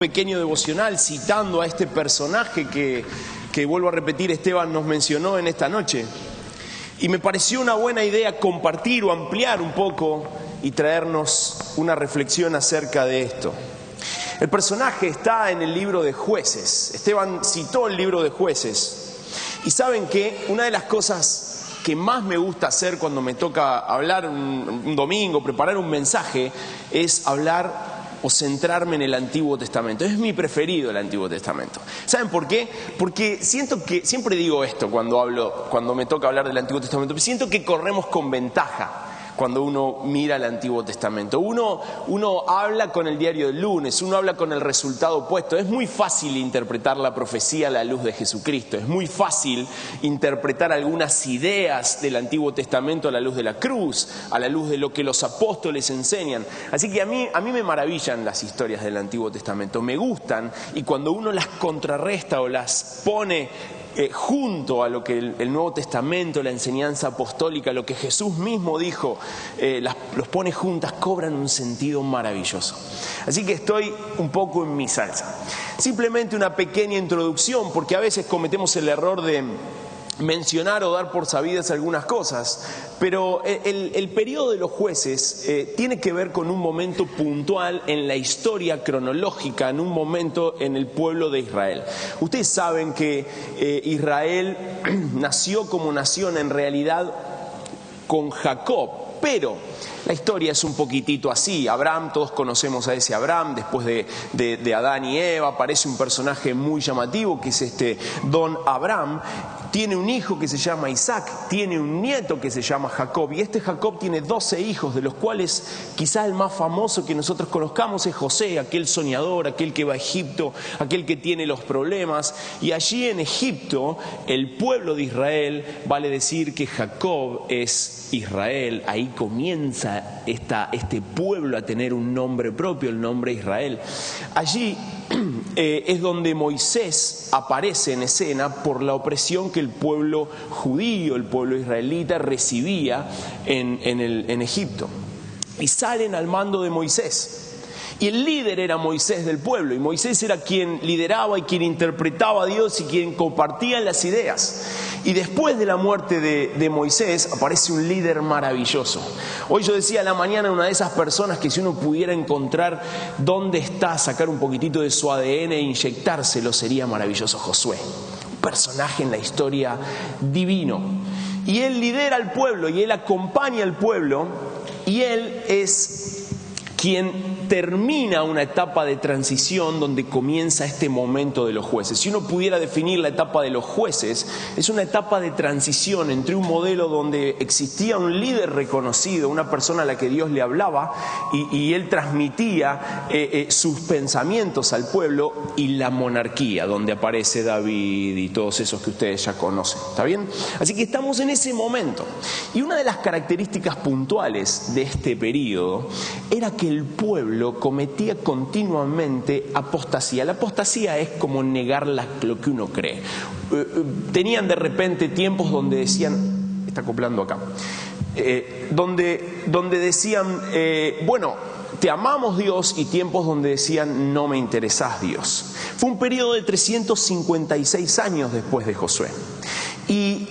Pequeño devocional citando a este personaje que vuelvo a repetir, Esteban nos mencionó en esta noche. Y me pareció una buena idea compartir o ampliar un poco y traernos una reflexión acerca de esto. El personaje está en el libro de Jueces. Esteban citó el libro de Jueces. Y saben que una de las cosas que más me gusta hacer cuando me toca hablar un domingo, preparar un mensaje, es hablar o centrarme en el Antiguo Testamento. Es mi preferido el Antiguo Testamento. ¿Saben por qué? Porque siento que, siempre digo esto cuando me toca hablar del Antiguo Testamento, siento que corremos con ventaja cuando uno mira el Antiguo Testamento. Uno habla con el diario del lunes, uno habla con el resultado opuesto. Es muy fácil interpretar la profecía a la luz de Jesucristo. Es muy fácil interpretar algunas ideas del Antiguo Testamento a la luz de la cruz, a la luz de lo que los apóstoles enseñan. Así que a mí me maravillan las historias del Antiguo Testamento, me gustan, y cuando uno las contrarresta o las pone junto a lo que el Nuevo Testamento, la enseñanza apostólica, lo que Jesús mismo dijo, los pone juntas, cobran un sentido maravilloso. Así que estoy un poco en mi salsa. Simplemente una pequeña introducción, porque a veces cometemos el error de mencionar o dar por sabidas algunas cosas, pero el periodo de los jueces tiene que ver con un momento puntual en la historia cronológica, en un momento en el pueblo de Israel. Ustedes saben que Israel nació como nación en realidad con Jacob, pero la historia es un poquitito así. Abraham, todos conocemos a ese Abraham, después de Adán y Eva, aparece un personaje muy llamativo que es don Abraham. Tiene un hijo que se llama Isaac, tiene un nieto que se llama Jacob, y este Jacob tiene 12 hijos, de los cuales quizá el más famoso que nosotros conozcamos es José, aquel soñador, aquel que va a Egipto, aquel que tiene los problemas. Y allí en Egipto, el pueblo de Israel, vale decir que Jacob es Israel. Ahí comienza este pueblo a tener un nombre propio, el nombre Israel. Allí es donde Moisés aparece en escena por la opresión que el pueblo judío, el pueblo israelita recibía en Egipto. Y salen al mando de Moisés. Y el líder era Moisés del pueblo, y Moisés era quien lideraba y quien interpretaba a Dios y quien compartía las ideas. Y después de la muerte de Moisés aparece un líder maravilloso. Hoy yo decía a la mañana, una de esas personas que si uno pudiera encontrar dónde está, sacar un poquitito de su ADN e inyectárselo, sería maravilloso. Josué, un personaje en la historia divino. Y él lidera al pueblo y él acompaña al pueblo, y él es quien termina una etapa de transición donde comienza este momento de los jueces. Si uno pudiera definir la etapa de los jueces, es una etapa de transición entre un modelo donde existía un líder reconocido, una persona a la que Dios le hablaba y él transmitía sus pensamientos al pueblo, y la monarquía, donde aparece David y todos esos que ustedes ya conocen. ¿Está bien? Así que estamos en ese momento. Y una de las características puntuales de este periodo era que el pueblo cometía continuamente apostasía. La apostasía es como negar lo que uno cree. Tenían de repente tiempos donde decían, está acoplando acá, donde decían, bueno, te amamos Dios, y tiempos donde decían, no me interesás Dios. Fue un periodo de 356 años después de Josué. Y,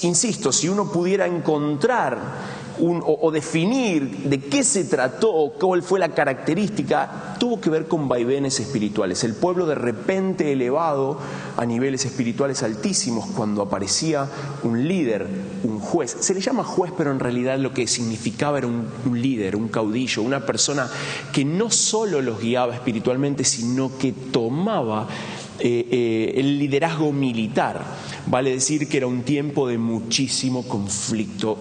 insisto, si uno pudiera encontrar o definir de qué se trató, cuál fue la característica, tuvo que ver con vaivenes espirituales. El pueblo de repente elevado a niveles espirituales altísimos cuando aparecía un líder, un juez. Se le llama juez, pero en realidad lo que significaba era un líder, un caudillo, una persona que no solo los guiaba espiritualmente, sino que tomaba el liderazgo militar. Vale decir que era un tiempo de muchísimo conflicto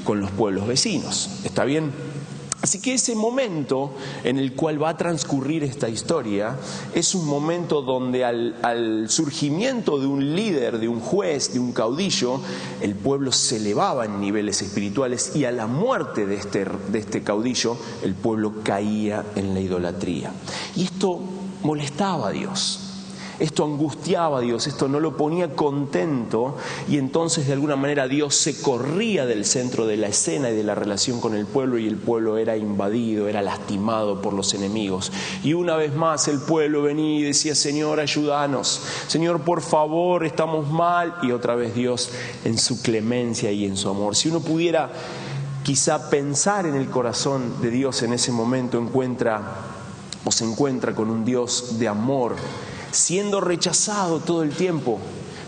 con los pueblos vecinos. ¿Está bien? Así que ese momento en el cual va a transcurrir esta historia es un momento donde al surgimiento de un líder, de un juez, de un caudillo, el pueblo se elevaba en niveles espirituales, y a la muerte de este caudillo, el pueblo caía en la idolatría. Y esto molestaba a Dios. Esto angustiaba a Dios, esto no lo ponía contento, y entonces de alguna manera Dios se corría del centro de la escena y de la relación con el pueblo, y el pueblo era invadido, era lastimado por los enemigos. Y una vez más el pueblo venía y decía: Señor, ayúdanos, Señor, por favor, estamos mal. Y otra vez Dios en su clemencia y en su amor. Si uno pudiera quizá pensar en el corazón de Dios en ese momento, se encuentra con un Dios de amor, siendo rechazado todo el tiempo,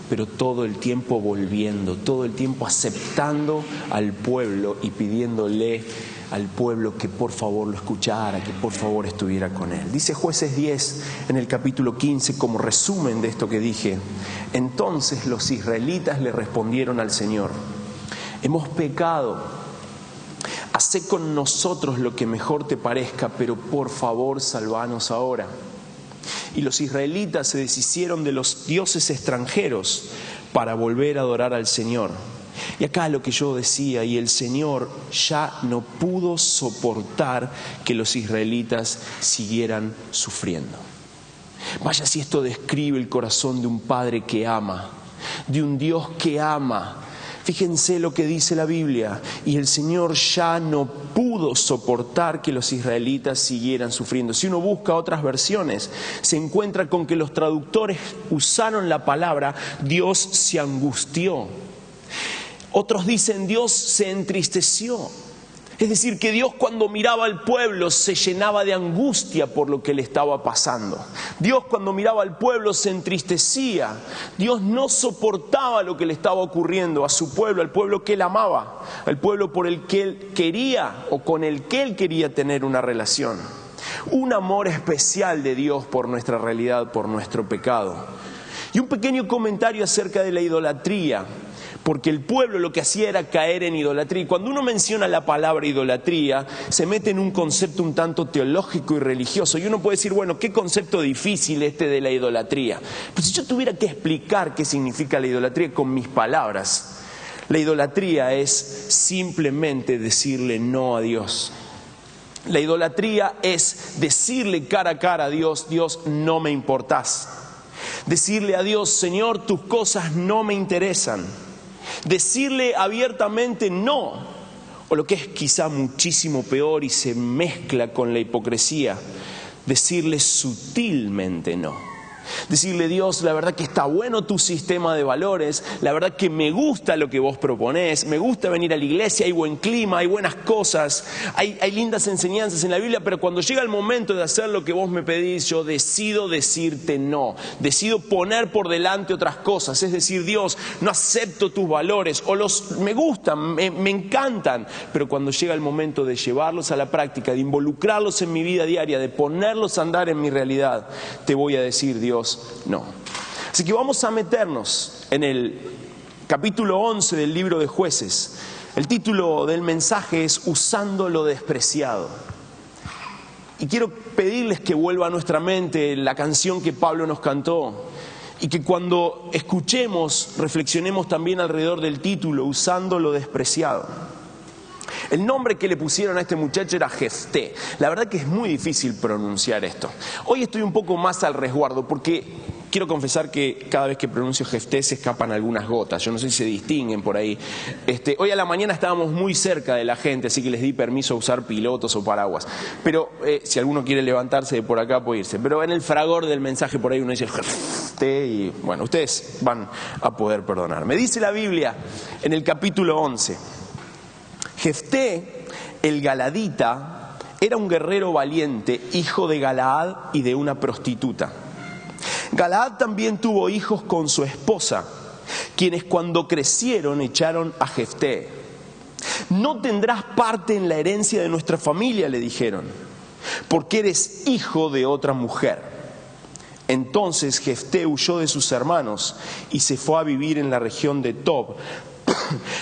pero todo el tiempo volviendo, todo el tiempo aceptando al pueblo y pidiéndole al pueblo que por favor lo escuchara, que por favor estuviera con él. Dice Jueces 10 en el capítulo 15, como resumen de esto que dije: entonces los israelitas le respondieron al Señor: hemos pecado, hacé con nosotros lo que mejor te parezca, pero por favor salvanos ahora. Y los israelitas se deshicieron de los dioses extranjeros para volver a adorar al Señor. Y acá lo que yo decía: y el Señor ya no pudo soportar que los israelitas siguieran sufriendo. Vaya si esto describe el corazón de un padre que ama, de un Dios que ama. Fíjense lo que dice la Biblia: y el Señor ya no pudo soportar que los israelitas siguieran sufriendo. Si uno busca otras versiones, se encuentra con que los traductores usaron la palabra Dios se angustió. Otros dicen Dios se entristeció. Es decir, que Dios, cuando miraba al pueblo, se llenaba de angustia por lo que le estaba pasando. Dios, cuando miraba al pueblo, se entristecía. Dios no soportaba lo que le estaba ocurriendo a su pueblo, al pueblo que él amaba, al pueblo por el que él quería o con el que él quería tener una relación. Un amor especial de Dios por nuestra realidad, por nuestro pecado. Y un pequeño comentario acerca de la idolatría. Porque el pueblo lo que hacía era caer en idolatría. Y cuando uno menciona la palabra idolatría, se mete en un concepto un tanto teológico y religioso. Y uno puede decir: bueno, qué concepto difícil este de la idolatría. Pues si yo tuviera que explicar qué significa la idolatría con mis palabras, la idolatría es simplemente decirle no a Dios. La idolatría es decirle cara a cara a Dios: Dios, no me importás. Decirle a Dios: Señor, tus cosas no me interesan. Decirle abiertamente no, o lo que es quizá muchísimo peor y se mezcla con la hipocresía, decirle sutilmente no. Decirle: Dios, la verdad que está bueno tu sistema de valores, la verdad que me gusta lo que vos proponés, me gusta venir a la iglesia, hay buen clima, hay buenas cosas, hay lindas enseñanzas en la Biblia, pero cuando llega el momento de hacer lo que vos me pedís, yo decido decirte no, decido poner por delante otras cosas. Es decir, Dios, no acepto tus valores, o me gustan, me encantan, pero cuando llega el momento de llevarlos a la práctica, de involucrarlos en mi vida diaria, de ponerlos a andar en mi realidad, te voy a decir: Dios, no. Así que vamos a meternos en el capítulo 11 del libro de Jueces. El título del mensaje es Usando lo despreciado. Y quiero pedirles que vuelva a nuestra mente la canción que Pablo nos cantó, y que cuando escuchemos, reflexionemos también alrededor del título, Usando lo despreciado. El nombre que le pusieron a este muchacho era Jefté. La verdad que es muy difícil pronunciar esto. Hoy estoy un poco más al resguardo porque quiero confesar que cada vez que pronuncio Jefté se escapan algunas gotas. Yo no sé si se distinguen por ahí. Hoy a la mañana estábamos muy cerca de la gente, así que les di permiso a usar pilotos o paraguas. Pero si alguno quiere levantarse de por acá puede irse. Pero en el fragor del mensaje por ahí uno dice Jefté y bueno, ustedes van a poder perdonar. Me dice la Biblia en el capítulo 11. Jefté, el galadita, era un guerrero valiente, hijo de Galaad y de una prostituta. Galaad también tuvo hijos con su esposa, quienes cuando crecieron echaron a Jefté. No tendrás parte en la herencia de nuestra familia, le dijeron, porque eres hijo de otra mujer. Entonces Jefté huyó de sus hermanos y se fue a vivir en la región de Tob,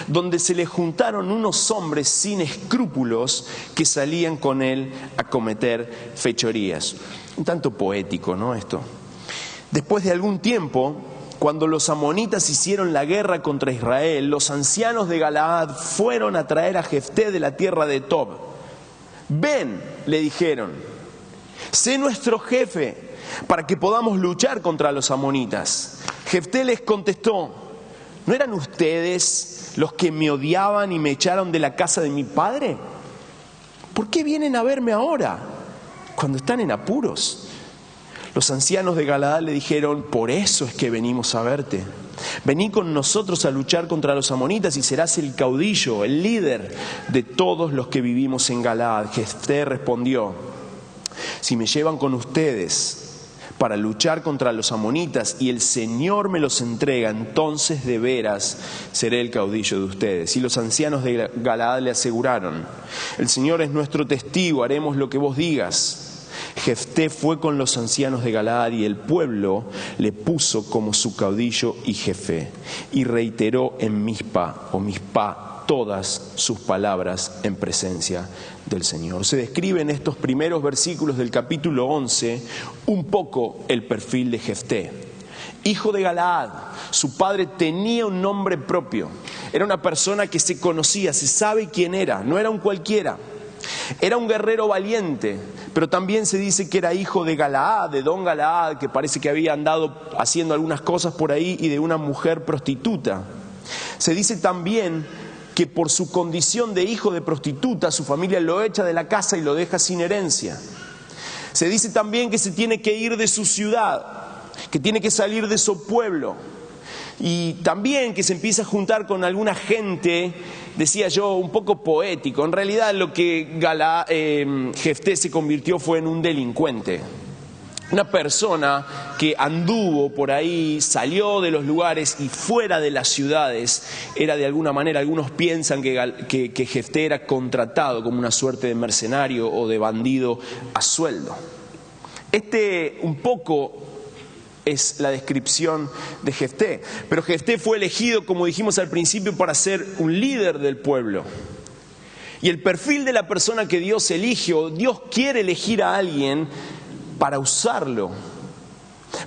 donde se le juntaron unos hombres sin escrúpulos que salían con él a cometer fechorías. Un tanto poético, ¿no? Esto. Después de algún tiempo, cuando los amonitas hicieron la guerra contra Israel, los ancianos de Galaad fueron a traer a Jefté de la tierra de Tob. Ven, le dijeron, sé nuestro jefe para que podamos luchar contra los amonitas. Jefté les contestó: ¿no eran ustedes los que me odiaban y me echaron de la casa de mi padre? ¿Por qué vienen a verme ahora, cuando están en apuros? Los ancianos de Galaad le dijeron: por eso es que venimos a verte. Vení con nosotros a luchar contra los amonitas y serás el caudillo, el líder de todos los que vivimos en Galaad. Jefté respondió: si me llevan con ustedes para luchar contra los amonitas y el Señor me los entrega, entonces de veras seré el caudillo de ustedes. Y los ancianos de Galaad le aseguraron: el Señor es nuestro testigo, haremos lo que vos digas. Jefté fue con los ancianos de Galaad y el pueblo le puso como su caudillo y jefe, y reiteró en Mizpa todas sus palabras en presencia del Señor. Se describe en estos primeros versículos del capítulo 11 un poco el perfil de Jefté. Hijo de Galaad, su padre tenía un nombre propio, era una persona que se conocía, se sabe quién era, no era un cualquiera. Era un guerrero valiente, pero también se dice que era hijo de Galaad, de don Galaad, que parece que había andado haciendo algunas cosas por ahí, y de una mujer prostituta. Se dice también que por su condición de hijo de prostituta, su familia lo echa de la casa y lo deja sin herencia. Se dice también que se tiene que ir de su ciudad, que tiene que salir de su pueblo. Y también que se empieza a juntar con alguna gente, decía yo, un poco poético. En realidad lo que Jefté se convirtió fue en un delincuente. Una persona que anduvo por ahí, salió de los lugares y fuera de las ciudades. Era de alguna manera, algunos piensan que Jefté era contratado como una suerte de mercenario o de bandido a sueldo. Un poco es la descripción de Jefté. Pero Jefté fue elegido, como dijimos al principio, para ser un líder del pueblo. Y el perfil de la persona que Dios elige, o Dios quiere elegir a alguien para usarlo,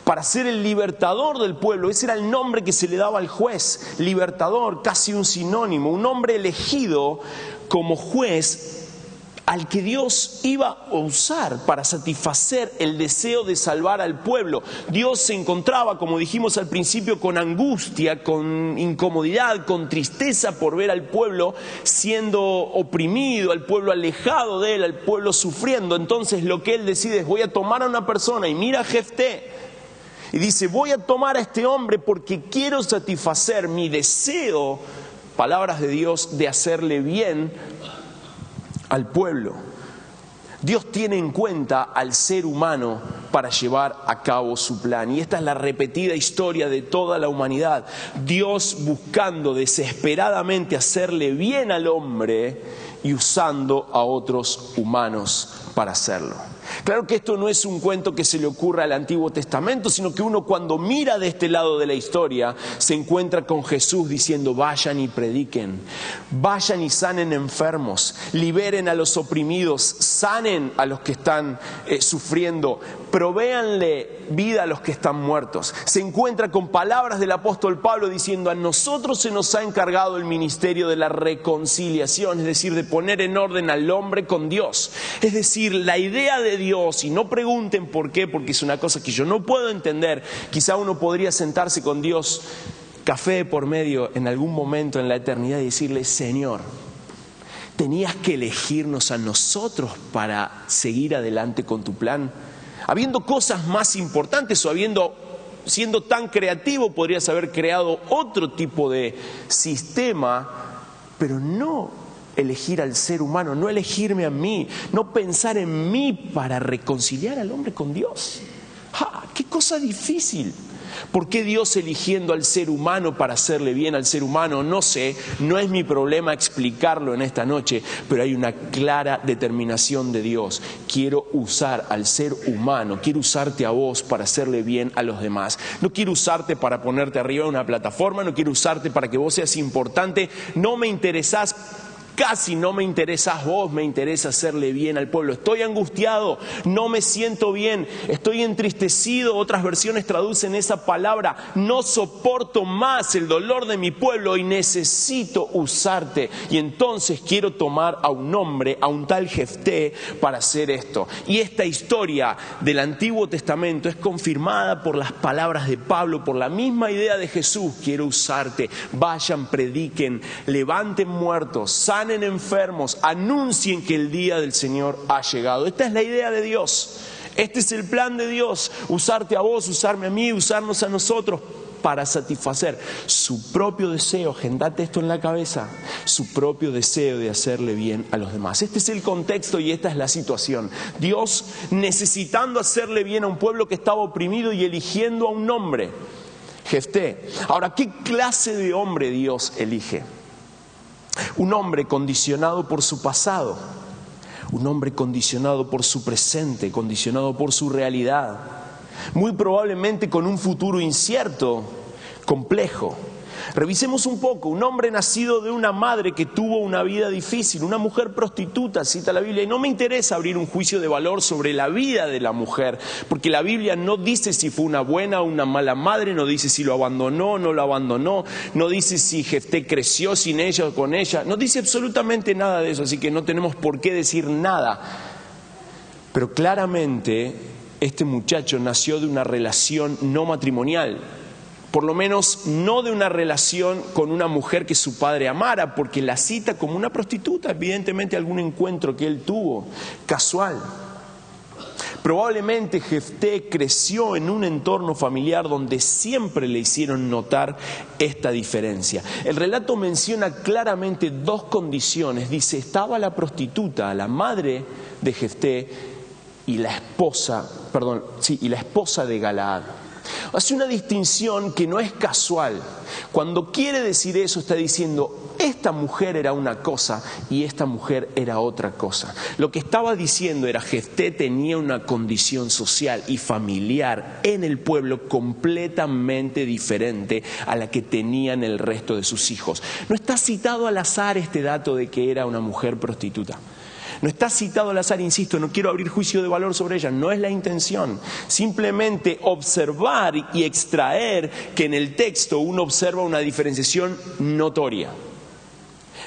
para ser el libertador del pueblo. Ese era el nombre que se le daba al juez, libertador, casi un sinónimo, un hombre elegido como juez al que Dios iba a usar para satisfacer el deseo de salvar al pueblo. Dios se encontraba, como dijimos al principio, con angustia, con incomodidad, con tristeza por ver al pueblo siendo oprimido, al pueblo alejado de él, al pueblo sufriendo. Entonces lo que él decide es: voy a tomar a una persona, y mira a Jefté, y dice: voy a tomar a este hombre porque quiero satisfacer mi deseo, palabras de Dios, de hacerle bien al pueblo. Dios tiene en cuenta al ser humano para llevar a cabo su plan. Y esta es la repetida historia de toda la humanidad. Dios buscando desesperadamente hacerle bien al hombre y usando a otros humanos para hacerlo. Claro que esto no es un cuento que se le ocurra al Antiguo Testamento, sino que uno, cuando mira de este lado de la historia, se encuentra con Jesús diciendo: vayan y prediquen, vayan y sanen enfermos, liberen a los oprimidos, sanen a los que están sufriendo, provéanle vida a los que están muertos. Se encuentra con palabras del apóstol Pablo diciendo: a nosotros se nos ha encargado el ministerio de la reconciliación, es decir, de poner en orden al hombre con Dios. Es decir, la idea de Dios, y no pregunten por qué, porque es una cosa que yo no puedo entender. Quizá uno podría sentarse con Dios, café por medio, en algún momento en la eternidad, y decirle: Señor, tenías que elegirnos a nosotros para seguir adelante con tu plan. Habiendo cosas más importantes, o siendo tan creativo, podrías haber creado otro tipo de sistema, pero no elegir al ser humano, no elegirme a mí, no pensar en mí para reconciliar al hombre con Dios. ¡Qué cosa difícil! ¿Por qué Dios eligiendo al ser humano para hacerle bien al ser humano? No sé, no es mi problema explicarlo en esta noche, pero hay una clara determinación de Dios. Quiero usar al ser humano, quiero usarte a vos para hacerle bien a los demás. No quiero usarte para ponerte arriba de una plataforma, no quiero usarte para que vos seas importante, no me interesás casi no me interesás vos, me interesa hacerle bien al pueblo. Estoy angustiado, no me siento bien, estoy entristecido. Otras versiones traducen esa palabra, no soporto más el dolor de mi pueblo y necesito usarte. Y entonces quiero tomar a un hombre, a un tal Jefté, para hacer esto. Y esta historia del Antiguo Testamento es confirmada por las palabras de Pablo, por la misma idea de Jesús. Quiero usarte, vayan, prediquen, levanten muertos, sanen enfermos, anuncien que el día del Señor ha llegado. Esta es la idea de Dios, este es el plan de Dios, usarte a vos, usarme a mí, usarnos a nosotros para satisfacer su propio deseo. Agendate esto en la cabeza, su propio deseo de hacerle bien a los demás. Este es el contexto y esta es la situación. Dios necesitando hacerle bien a un pueblo que estaba oprimido y eligiendo a un hombre, Jefté. Ahora, ¿qué clase de hombre Dios elige? Un hombre condicionado por su pasado, un hombre condicionado por su presente, condicionado por su realidad, muy probablemente con un futuro incierto, complejo. Revisemos un poco. Un hombre nacido de una madre que tuvo una vida difícil, una mujer prostituta, cita la Biblia. Y no me interesa abrir un juicio de valor sobre la vida de la mujer, porque la Biblia no dice si fue una buena o una mala madre, no dice si lo abandonó o no lo abandonó, no dice si Jefté creció sin ella o con ella, no dice absolutamente nada de eso, así que no tenemos por qué decir nada. Pero claramente este muchacho nació de una relación no matrimonial. Por lo menos no de una relación con una mujer que su padre amara, porque la cita como una prostituta, evidentemente algún encuentro que él tuvo, casual. Probablemente Jefté creció en un entorno familiar donde siempre le hicieron notar esta diferencia. El relato menciona claramente dos condiciones. Dice, estaba la prostituta, la madre de Jefté, y la esposa de Galaad. Hace una distinción que no es casual. Cuando quiere decir eso, está diciendo, esta mujer era una cosa y esta mujer era otra cosa. Lo que estaba diciendo era, Jefté tenía una condición social y familiar en el pueblo completamente diferente a la que tenían el resto de sus hijos. No está citado al azar este dato de que era una mujer prostituta. No está citado al azar, insisto, no quiero abrir juicio de valor sobre ella, no es la intención. Simplemente observar y extraer que en el texto uno observa una diferenciación notoria.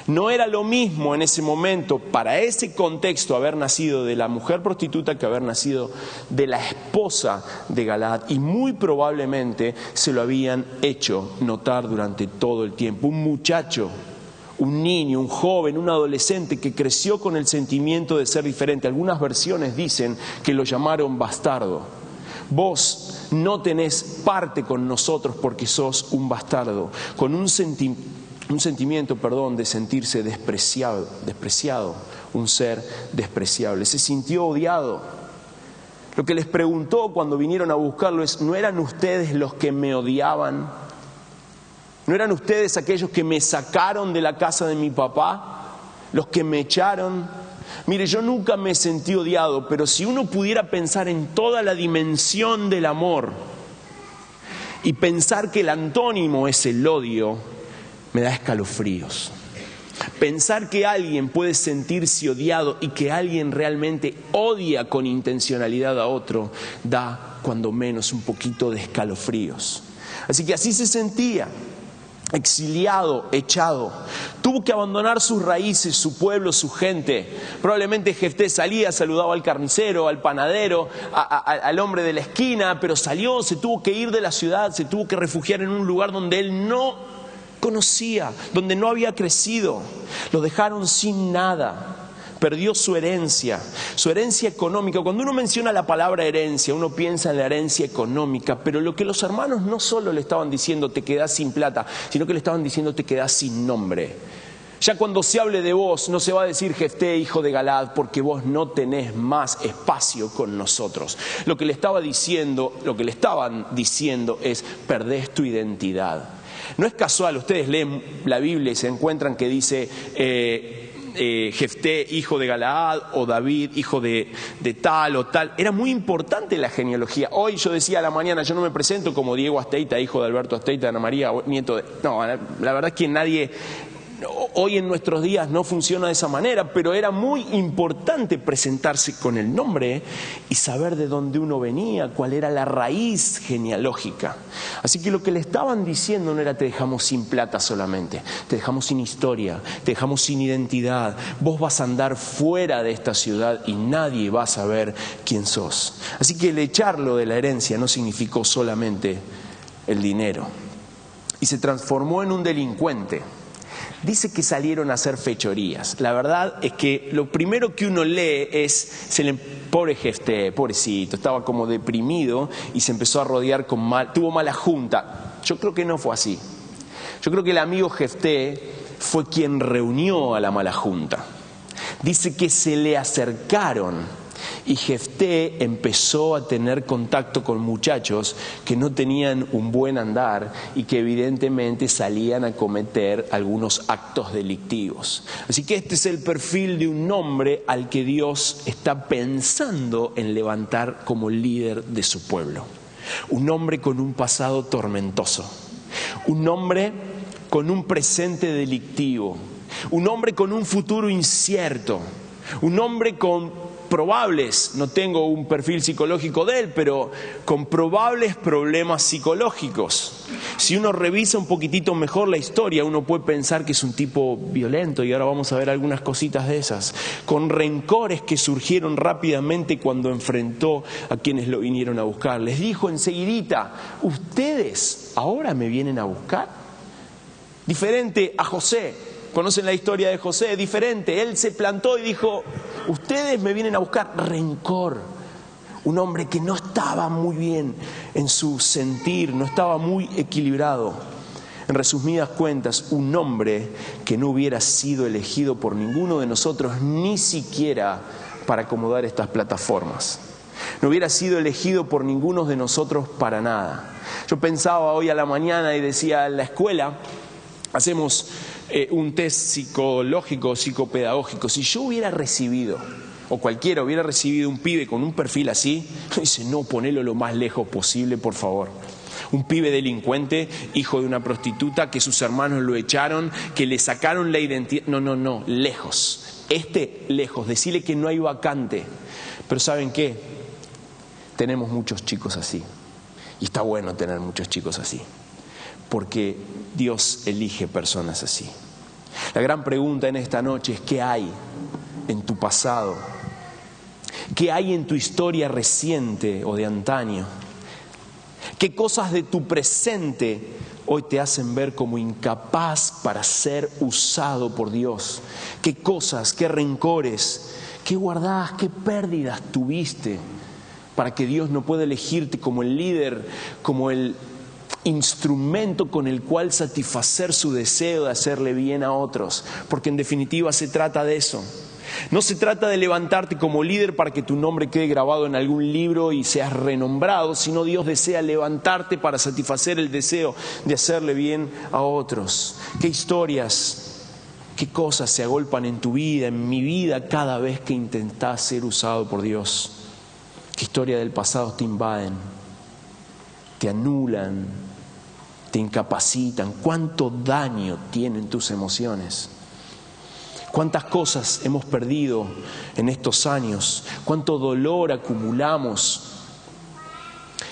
No era lo mismo en ese momento, para ese contexto, haber nacido de la mujer prostituta que haber nacido de la esposa de Galaad. Y muy probablemente se lo habían hecho notar durante todo el tiempo. Un muchacho, un niño, un joven, un adolescente que creció con el sentimiento de ser diferente. Algunas versiones dicen que lo llamaron bastardo. Vos no tenés parte con nosotros porque sos un bastardo, con un sentimiento de sentirse despreciado, un ser despreciable. Se sintió odiado. Lo que les preguntó cuando vinieron a buscarlo es, ¿no eran ustedes los que me odiaban? ¿No eran ustedes aquellos que me sacaron de la casa de mi papá? ¿Los que me echaron? Mire, yo nunca me sentí odiado, pero si uno pudiera pensar en toda la dimensión del amor y pensar que el antónimo es el odio, me da escalofríos. Pensar que alguien puede sentirse odiado y que alguien realmente odia con intencionalidad a otro, da cuando menos un poquito de escalofríos. Así que así se sentía. Exiliado, echado, tuvo que abandonar sus raíces, su pueblo, su gente. Probablemente Jefté salía, saludaba al carnicero, al panadero, al hombre de la esquina, pero salió, se tuvo que ir de la ciudad, se tuvo que refugiar en un lugar donde él no conocía, donde no había crecido. Lo dejaron sin nada. Perdió su herencia económica. Cuando uno menciona la palabra herencia, uno piensa en la herencia económica, pero lo que los hermanos no solo le estaban diciendo te quedás sin plata, sino que le estaban diciendo te quedás sin nombre. Ya cuando se hable de vos, no se va a decir Jefté, hijo de Galaad, porque vos no tenés más espacio con nosotros. Lo que le estaban diciendo es perdés tu identidad. No es casual, ustedes leen la Biblia y se encuentran que dice Jefté, hijo de Galaad, o David, hijo de tal o tal. Era muy importante la genealogía. Hoy yo decía a la mañana, yo no me presento como Diego Asteita, hijo de Alberto Asteita, de Ana María, nieto de... No, la verdad es que nadie Hoy en nuestros días no funciona de esa manera, pero era muy importante presentarse con el nombre y saber de dónde uno venía, cuál era la raíz genealógica. Así que lo que le estaban diciendo no era te dejamos sin plata solamente, te dejamos sin historia, te dejamos sin identidad, vos vas a andar fuera de esta ciudad y nadie va a saber quién sos. Así que el echarlo de la herencia no significó solamente el dinero y se transformó en un delincuente. Dice que salieron a hacer fechorías. La verdad es que lo primero que uno lee es, pobre Jefté, pobrecito, estaba como deprimido y se empezó a rodear tuvo mala junta. Yo creo que no fue así. Yo creo que el amigo Jefté fue quien reunió a la mala junta. Dice que se le acercaron y Jefté empezó a tener contacto con muchachos que no tenían un buen andar y que evidentemente salían a cometer algunos actos delictivos. Así que este es el perfil de un hombre al que Dios está pensando en levantar como líder de su pueblo. Un hombre con un pasado tormentoso, un hombre con un presente delictivo, un hombre con un futuro incierto, un hombre con probables, no tengo un perfil psicológico de él, pero con probables problemas psicológicos. Si uno revisa un poquitito mejor la historia, uno puede pensar que es un tipo violento, y ahora vamos a ver algunas cositas de esas, con rencores que surgieron rápidamente cuando enfrentó a quienes lo vinieron a buscar. Les dijo enseguidita, ¿ustedes ahora me vienen a buscar? Diferente a José. Conocen la historia de José, diferente. Él se plantó y dijo, ustedes me vienen a buscar. Rencor. Un hombre que no estaba muy bien en su sentir, no estaba muy equilibrado. En resumidas cuentas, un hombre que no hubiera sido elegido por ninguno de nosotros, ni siquiera para acomodar estas plataformas. No hubiera sido elegido por ninguno de nosotros para nada. Yo pensaba hoy a la mañana y decía, en la escuela hacemos un test psicológico, psicopedagógico. Si yo hubiera recibido, o cualquiera hubiera recibido un pibe con un perfil así, dice, no, ponelo lo más lejos posible, por favor. Un pibe delincuente, hijo de una prostituta, que sus hermanos lo echaron, que le sacaron la identidad. No, lejos. Lejos, decirle que no hay vacante. Pero ¿saben qué? Tenemos muchos chicos así. Y está bueno tener muchos chicos así. Porque Dios elige personas así. La gran pregunta en esta noche es, ¿qué hay en tu pasado? ¿Qué hay en tu historia reciente o de antaño? ¿Qué cosas de tu presente hoy te hacen ver como incapaz para ser usado por Dios? ¿Qué cosas, qué rencores, qué guardadas, qué pérdidas tuviste para que Dios no pueda elegirte como el líder, como el instrumento con el cual satisfacer su deseo de hacerle bien a otros? Porque en definitiva se trata de eso. No se trata de levantarte como líder para que tu nombre quede grabado en algún libro y seas renombrado, sino Dios desea levantarte para satisfacer el deseo de hacerle bien a otros. ¿Qué historias, qué cosas se agolpan en tu vida, en mi vida, cada vez que intentás ser usado por Dios? ¿Qué historia del pasado te invaden, te anulan, te incapacitan? ¿Cuánto daño tienen tus emociones? ¿Cuántas cosas hemos perdido en estos años? ¿Cuánto dolor acumulamos?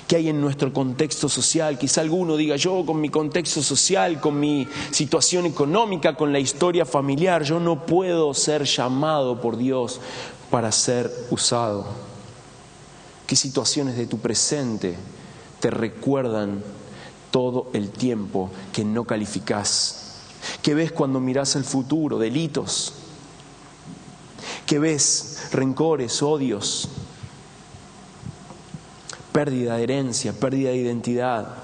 ¿Qué hay en nuestro contexto social? Quizá alguno diga, yo con mi contexto social, con mi situación económica, con la historia familiar, yo no puedo ser llamado por Dios para ser usado. ¿Qué situaciones de tu presente te recuerdan todo el tiempo que no calificás? ¿Qué ves cuando mirás el futuro? Delitos. ¿Qué ves? Rencores, odios, pérdida de herencia, pérdida de identidad.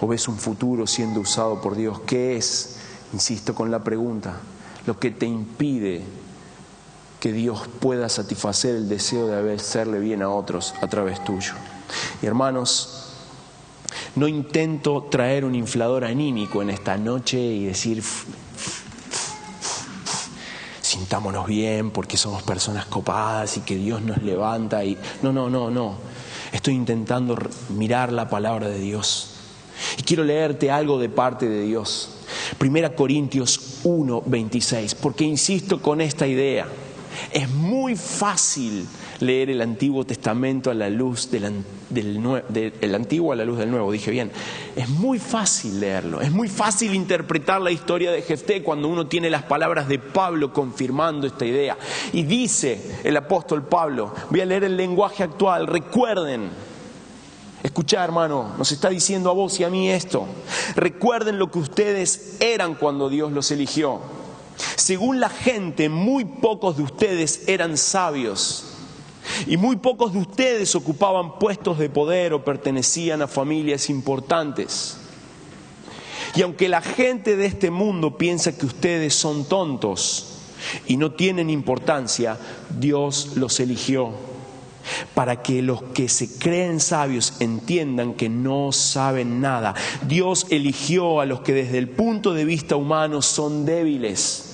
¿O ves un futuro siendo usado por Dios? ¿Qué es? Insisto con la pregunta, lo que te impide que Dios pueda satisfacer el deseo de hacerle bien a otros a través tuyo. Y hermanos, no intento traer un inflador anímico en esta noche y decir, sintámonos bien porque somos personas copadas y que Dios nos levanta. No. Estoy intentando mirar la palabra de Dios. Y quiero leerte algo de parte de Dios. 1 Corintios 1:26, porque insisto con esta idea. Es muy fácil leer el Antiguo Testamento a la luz del Antiguo a la luz del Nuevo, dije bien. Es muy fácil leerlo, es muy fácil interpretar la historia de Jefté cuando uno tiene las palabras de Pablo confirmando esta idea. Y dice el apóstol Pablo, voy a leer el lenguaje actual, recuerden, escuchá hermano, nos está diciendo a vos y a mí esto, recuerden lo que ustedes eran cuando Dios los eligió. Según la gente, muy pocos de ustedes eran sabios y muy pocos de ustedes ocupaban puestos de poder o pertenecían a familias importantes. Y aunque la gente de este mundo piensa que ustedes son tontos y no tienen importancia, Dios los eligió para que los que se creen sabios entiendan que no saben nada. Dios eligió a los que desde el punto de vista humano son débiles,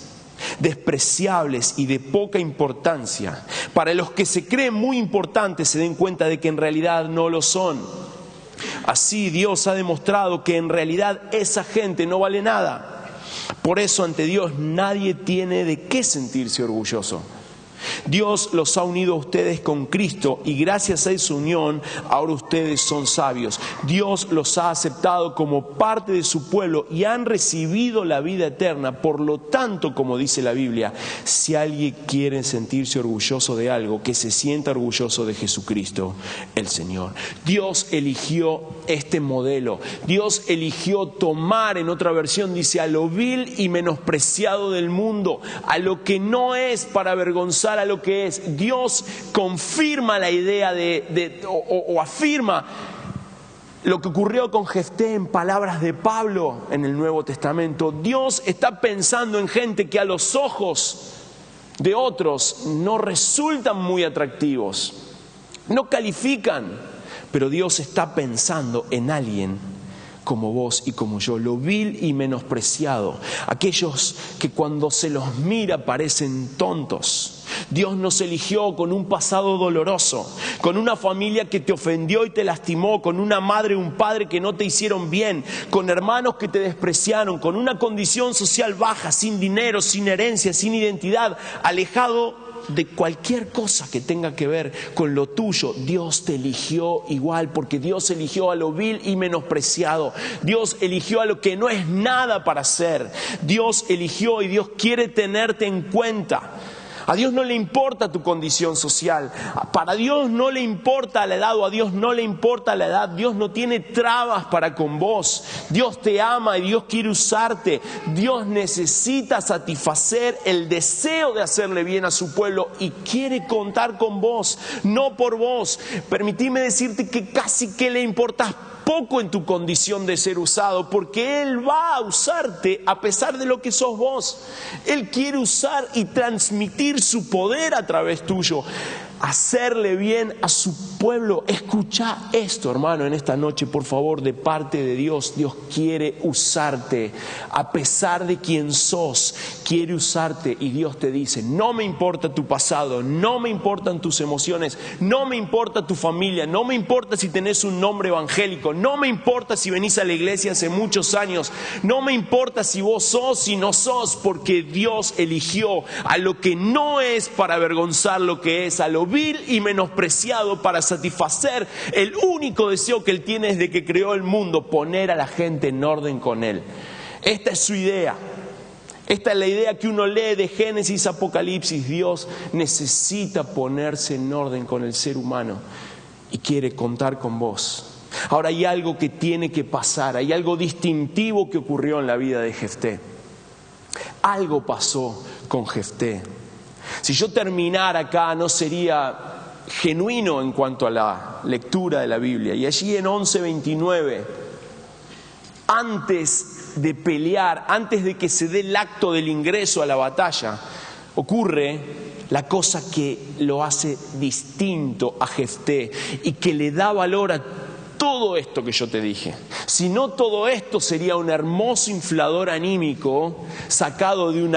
despreciables y de poca importancia, para los que se creen muy importantes se den cuenta de que en realidad no lo son. Así Dios ha demostrado que en realidad esa gente no vale nada. Por eso ante Dios nadie tiene de qué sentirse orgulloso. Dios los ha unido a ustedes con Cristo y gracias a esa unión ahora ustedes son sabios. Dios los ha aceptado como parte de su pueblo y han recibido la vida eterna. Por lo tanto, como dice la Biblia, si alguien quiere sentirse orgulloso de algo, que se sienta orgulloso de Jesucristo, el Señor. Dios eligió este modelo. Dios eligió tomar, en otra versión dice, a lo vil y menospreciado del mundo, a lo que no es, para avergonzar a lo que es. Dios confirma la idea o afirma lo que ocurrió con Jefté en palabras de Pablo en el Nuevo Testamento. Dios está pensando en gente que a los ojos de otros no resultan muy atractivos, no califican, pero Dios está pensando en alguien como vos y como yo, lo vil y menospreciado, aquellos que cuando se los mira parecen tontos. Dios nos eligió con un pasado doloroso, con una familia que te ofendió y te lastimó, con una madre y un padre que no te hicieron bien, con hermanos que te despreciaron, con una condición social baja, sin dinero, sin herencia, sin identidad, alejado de cualquier cosa que tenga que ver con lo tuyo. Dios te eligió igual, porque Dios eligió a lo vil y menospreciado. Dios eligió a lo que no es nada para ser. Dios eligió y Dios quiere tenerte en cuenta. A Dios no le importa tu condición social, para Dios no le importa la edad, o a Dios no le importa la edad. Dios no tiene trabas para con vos. Dios te ama y Dios quiere usarte. Dios necesita satisfacer el deseo de hacerle bien a su pueblo y quiere contar con vos, no por vos. Permitime decirte que casi que le importas poco en tu condición de ser usado, porque Él va a usarte a pesar de lo que sos vos. Él quiere usar y transmitir su poder a través tuyo, hacerle bien a su pueblo. Escucha esto, hermano, en esta noche, por favor, de parte de Dios. Dios quiere usarte a pesar de quién sos. Quiere usarte y Dios te dice: no me importa tu pasado, no me importan tus emociones, no me importa tu familia, no me importa si tenés un nombre evangélico, no me importa si venís a la iglesia hace muchos años, no me importa si vos sos y no sos, porque Dios eligió a lo que no es para avergonzar lo que es, a lo vil y menospreciado para satisfacer el único deseo que Él tiene desde que creó el mundo: poner a la gente en orden con Él. Esta es su idea. Esta es la idea que uno lee de Génesis, Apocalipsis. Dios necesita ponerse en orden con el ser humano y quiere contar con vos. Ahora hay algo que tiene que pasar, hay algo distintivo que ocurrió en la vida de Jefté. Algo pasó con Jefté. Si yo terminara acá no sería genuino en cuanto a la lectura de la Biblia. Y allí en 11:29, antes de pelear, antes de que se dé el acto del ingreso a la batalla, ocurre la cosa que lo hace distinto a Jefté y que le da valor a todo esto que yo te dije. Si no, todo esto sería un hermoso inflador anímico sacado de un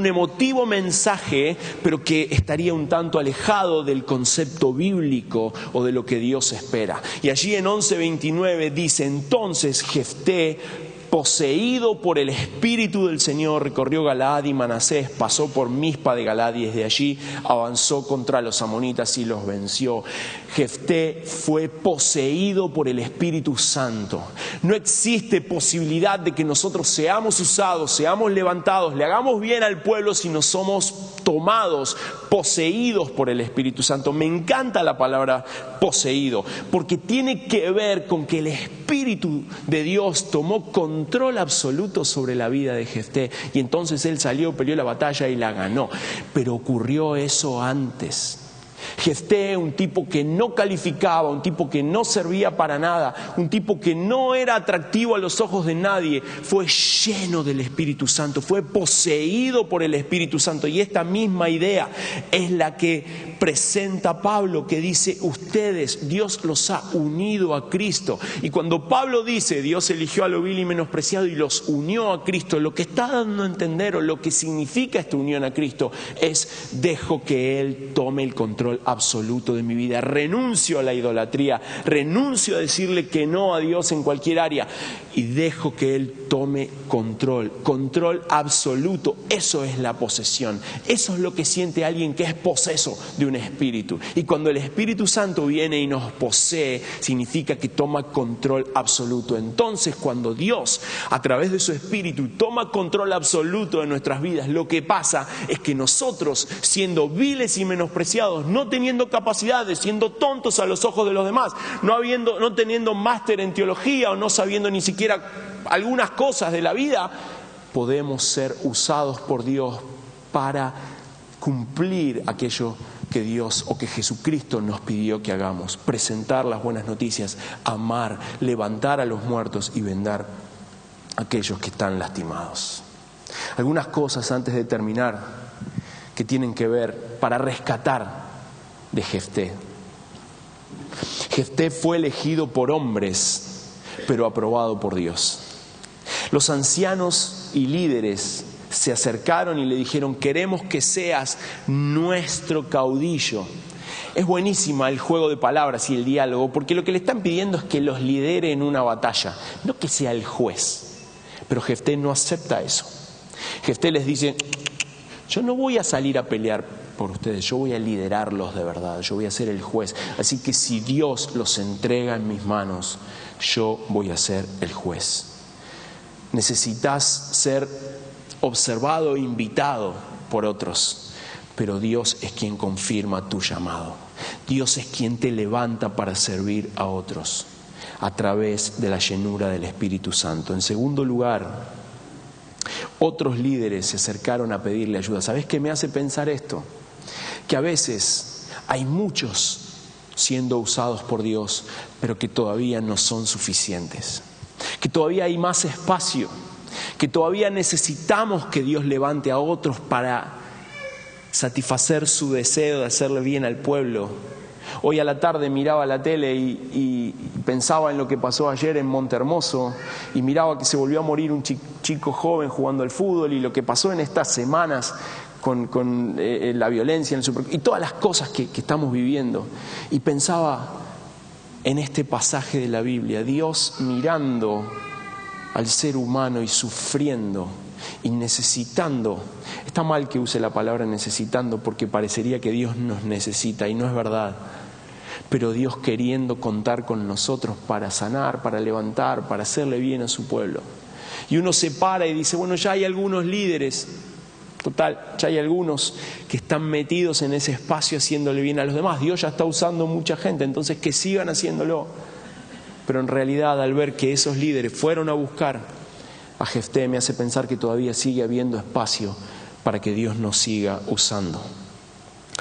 emotivo mensaje, pero que estaría un tanto alejado del concepto bíblico o de lo que Dios espera. Y allí en 11:29 dice: entonces Jefté poseído por el Espíritu del Señor, recorrió Galaad y Manasés, pasó por Mizpa de Galaad y desde allí avanzó contra los amonitas y los venció. Jefté fue poseído por el Espíritu Santo. No existe posibilidad de que nosotros seamos usados, seamos levantados, le hagamos bien al pueblo si no somos tomados, poseídos por el Espíritu Santo. Me encanta la palabra poseído, porque tiene que ver con que el Espíritu de Dios tomó control absoluto sobre la vida de Jefté, y entonces él salió, peleó la batalla y la ganó. Pero ocurrió eso antes. Jefté, un tipo que no calificaba, un tipo que no servía para nada, un tipo que no era atractivo a los ojos de nadie, fue lleno del Espíritu Santo, fue poseído por el Espíritu Santo. Y esta misma idea es la que presenta Pablo, que dice: ustedes, Dios los ha unido a Cristo. Y cuando Pablo dice Dios eligió a lo vil y menospreciado y los unió a Cristo, lo que está dando a entender, o lo que significa esta unión a Cristo, es: dejo que Él tome el control absoluto de mi vida, renuncio a la idolatría, renuncio a decirle que no a Dios en cualquier área y dejo que Él tome control absoluto. Eso es la posesión, eso es lo que siente alguien que es poseso de un espíritu. Y cuando el Espíritu Santo viene y nos posee, significa que toma control absoluto. Entonces, cuando Dios, a través de su Espíritu, toma control absoluto de nuestras vidas, lo que pasa es que nosotros, siendo viles y menospreciados, no teniendo capacidades, siendo tontos a los ojos de los demás, no teniendo máster en teología o no sabiendo ni siquiera algunas cosas de la vida, podemos ser usados por Dios para cumplir aquello que Dios o que Jesucristo nos pidió que hagamos: presentar las buenas noticias, amar, levantar a los muertos y vendar a aquellos que están lastimados. Algunas cosas antes de terminar que tienen que ver para rescatar de Jefté. Jefté fue elegido por hombres, pero aprobado por Dios. Los ancianos y líderes se acercaron y le dijeron: queremos que seas nuestro caudillo. Es buenísima el juego de palabras y el diálogo, porque lo que le están pidiendo es que los lidere en una batalla, no que sea el juez. Pero Jefté no acepta eso. Jefté les dice: yo no voy a salir a pelear por ustedes, yo voy a liderarlos de verdad, yo voy a ser el juez. Así que si Dios los entrega en mis manos, yo voy a ser el juez. Necesitas ser observado e invitado por otros, pero Dios es quien confirma tu llamado. Dios es quien te levanta para servir a otros a través de la llenura del Espíritu Santo. En segundo lugar, otros líderes se acercaron a pedirle ayuda. ¿Sabes qué me hace pensar esto? Que a veces hay muchos siendo usados por Dios, pero que todavía no son suficientes. Que todavía hay más espacio, que todavía necesitamos que Dios levante a otros para satisfacer su deseo de hacerle bien al pueblo. Hoy a la tarde miraba la tele y pensaba en lo que pasó ayer en Montehermoso, y miraba que se volvió a morir un chico joven jugando al fútbol, y lo que pasó en estas semanas con la violencia en el y todas las cosas que estamos viviendo. Y pensaba en este pasaje de la Biblia, Dios mirando al ser humano y sufriendo y necesitando. Está mal que use la palabra necesitando, porque parecería que Dios nos necesita, y no es verdad. Pero Dios queriendo contar con nosotros para sanar, para levantar, para hacerle bien a su pueblo. Y uno se para y dice: bueno, ya hay algunos líderes, total, ya hay algunos que están metidos en ese espacio haciéndole bien a los demás. Dios ya está usando mucha gente, entonces que sigan haciéndolo. Pero en realidad, al ver que esos líderes fueron a buscar a Jefté, me hace pensar que todavía sigue habiendo espacio para que Dios nos siga usando.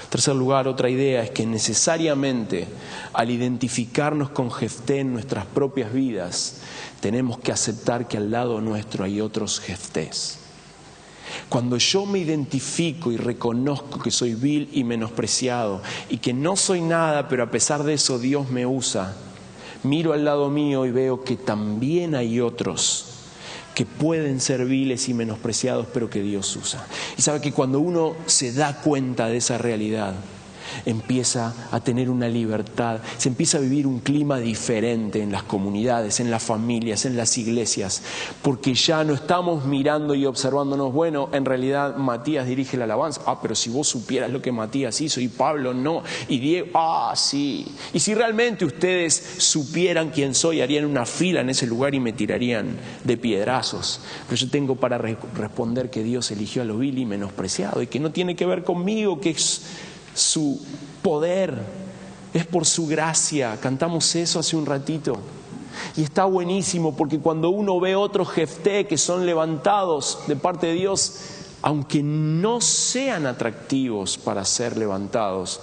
En tercer lugar, otra idea es que necesariamente, al identificarnos con Jefté en nuestras propias vidas, tenemos que aceptar que al lado nuestro hay otros Jeftés. Cuando yo me identifico y reconozco que soy vil y menospreciado y que no soy nada, pero a pesar de eso Dios me usa, miro al lado mío y veo que también hay otros que pueden ser viles y menospreciados, pero que Dios usa. Y sabe que cuando uno se da cuenta de esa realidad, empieza a tener una libertad, se empieza a vivir un clima diferente en las comunidades, en las familias, en las iglesias, porque ya no estamos mirando y observándonos, bueno, en realidad Matías dirige la alabanza, pero si vos supieras lo que Matías hizo y Pablo no, y Diego, sí, y si realmente ustedes supieran quién soy, harían una fila en ese lugar y me tirarían de piedrazos, pero yo tengo para responder que Dios eligió a lo vil y menospreciado y que no tiene que ver conmigo, que es su poder, es por su gracia. Cantamos eso hace un ratito y está buenísimo, porque cuando uno ve otros Jefté que son levantados de parte de Dios, aunque no sean atractivos para ser levantados,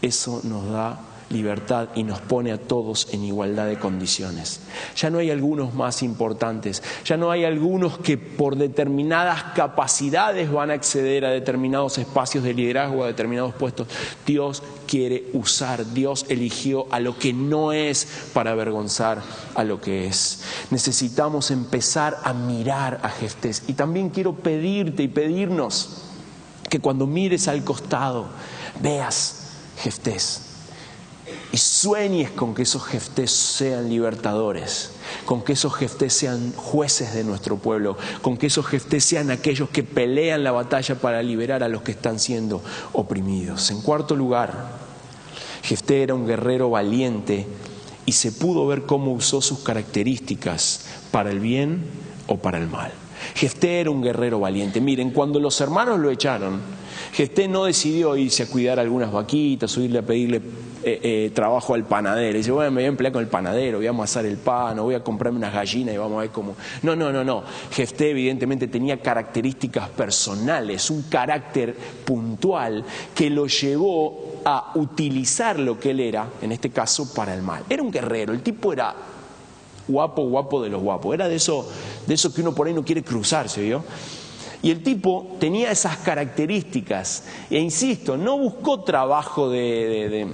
eso nos da libertad y nos pone a todos en igualdad de condiciones. Ya no hay algunos más importantes, ya no hay algunos que por determinadas capacidades van a acceder a determinados espacios de liderazgo, a determinados puestos. Dios quiere usar, Dios eligió a lo que no es para avergonzar a lo que es. Necesitamos empezar a mirar a Jeftés. Y también quiero pedirte y pedirnos que cuando mires al costado veas Jeftés y sueñes con que esos Jeftés sean libertadores, con que esos Jeftés sean jueces de nuestro pueblo, con que esos Jeftés sean aquellos que pelean la batalla para liberar a los que están siendo oprimidos. En cuarto lugar, Jefté era un guerrero valiente y se pudo ver cómo usó sus características para el bien o para el mal. Jefté era un guerrero valiente. Miren, cuando los hermanos lo echaron, Jefté no decidió irse a cuidar algunas vaquitas o irle a pedirle trabajo al panadero. Y dice, bueno, me voy a emplear con el panadero, voy a amasar el pan, o voy a comprarme unas gallinas y vamos a ver cómo. No. Jefté evidentemente tenía características personales, un carácter puntual que lo llevó a utilizar lo que él era, en este caso, para el mal. Era un guerrero, el tipo era guapo de los guapos, era de eso que uno por ahí no quiere cruzarse, ¿vio? Y el tipo tenía esas características, e insisto, no buscó trabajo de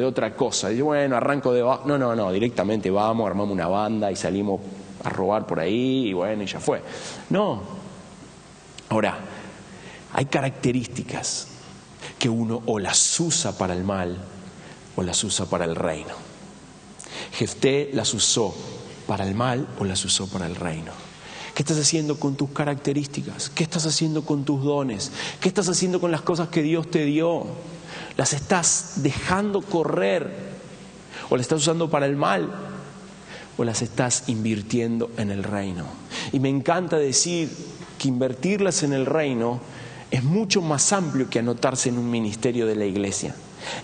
otra cosa. Dice, bueno, arranco de... No, directamente vamos, armamos una banda y salimos a robar por ahí y bueno, y ya fue. No. Ahora, hay características que uno o las usa para el mal o las usa para el reino. Jefté las usó para el mal o las usó para el reino. ¿Qué estás haciendo con tus características? ¿Qué estás haciendo con tus dones? ¿Qué estás haciendo con las cosas que Dios te dio? ¿Las estás dejando correr? ¿O las estás usando para el mal? ¿O las estás invirtiendo en el reino? Y me encanta decir que invertirlas en el reino es mucho más amplio que anotarse en un ministerio de la iglesia.